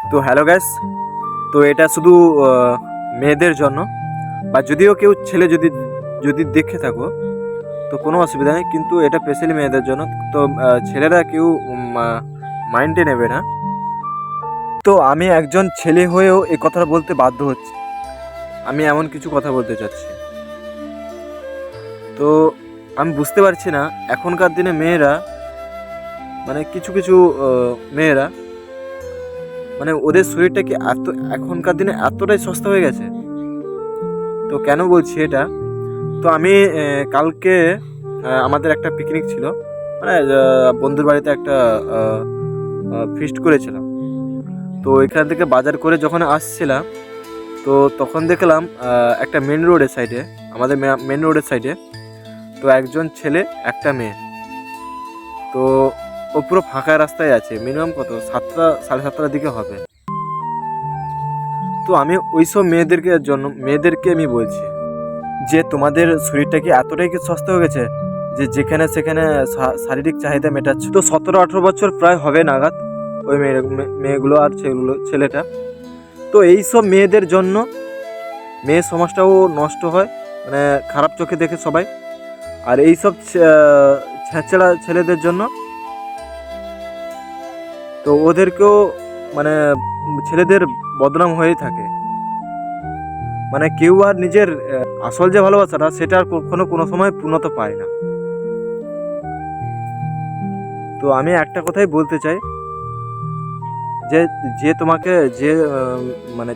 তো hello gas, তো এটা শুধু মেয়েদের জন্য, বা যদিও কেউ ছেলে যদি যদি দেখে থাকো তো কোনো অসুবিধা নেই, কিন্তু এটা স্পেশালি মেয়েদের জন্য। তো ছেলেরা কেউ মাইন্ডে নেবে না। তো আমি একজন ছেলে হয়েও এই কথাটা বলতে বাধ্য হচ্ছি। আমি এমন কিছু কথা বলতে চাচ্ছি। তো আমি বুঝতে পারছি না এখনকার দিনে মেয়েরা, মানে কিছু কিছু মেয়েরা, মানে ওদের শরীরটা কি এত এখনকার দিনে এতটাই সস্তা হয়ে গেছে। তো কেন বলছি এটা, তো আমি কালকে আমাদের একটা পিকনিক ছিল, মানে বন্ধুর বাড়িতে একটা ফিস্ট করেছিলাম। তো এখান থেকে বাজার করে যখন আসছিলাম, তো তখন দেখলাম একটা মেন রোডের সাইডে, আমাদের মেন রোডের সাইডে, তো একজন ছেলে একটা মেয়ে। তো ও পুরো ফাঁকা রাস্তায় আছে, মিনিমাম কত 7টা 7:30টার দিকে হবে। তো আমি ওইসব মেয়েদেরকে আমি বলছি যে তোমাদের শরীরটা কি এতটাই কি সস্তা হয়ে গেছে যে যেখানে সেখানে শারীরিক চাহিদা মেটাচ্ছে। তো 17-18 বছর প্রায় হবে নাগাদ ওই মেয়েগুলো আর ছেলেটা। তো এইসব মেয়েদের জন্য মেয়ে সমাজটাও নষ্ট হয়, মানে খারাপ চোখে দেখে সবাই। আর এইসব ছেঁচড়া ছেলেদের জন্য তো ওদেরকেও, মানে ছেলেদের বদনাম হয়েই থাকে। মানে কেউ আর নিজের আসল যে ভালোবাসাটা সেটা আর কখনো কোনো সময় পূর্ণতা পায় না। তো আমি একটা কথাই বলতে চাই যে যে তোমাকে যে মানে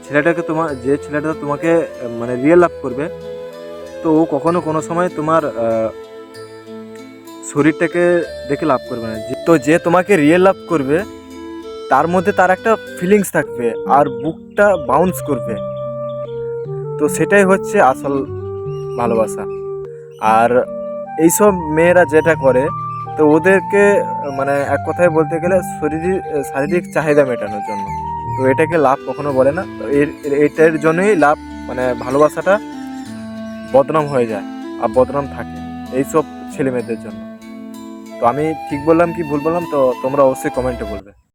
যে ছেলেটা তোমাকে মানে রিয়েল লাভ করবে, তো ও কখনো কোনো সময় তোমার শরীরটাকে দেখে লাভ করবে না। তো যে তোমাকে রিয়েল লাভ করবে তার মধ্যে তার একটা ফিলিংস থাকবে আর বুকটা বাউন্স করবে। তো সেটাই হচ্ছে আসল ভালোবাসা। আর এইসব মেয়েরা যেটা করে, তো ওদেরকে মানে এক কথায় বলতে গেলে শারীরিক চাহিদা মেটানোর জন্য। তো এটাকে লাভ কখনো বলে না। তো এটার জন্যই লাভ, মানে ভালোবাসাটা বদনাম হয়ে যায় আর বদনাম থাকে এইসব ছেলে মেয়েদের জন্য। তো আমি ঠিক বললাম কি ভুল বললাম, তো তোমরা অবশ্যই কমেন্টে বলবে।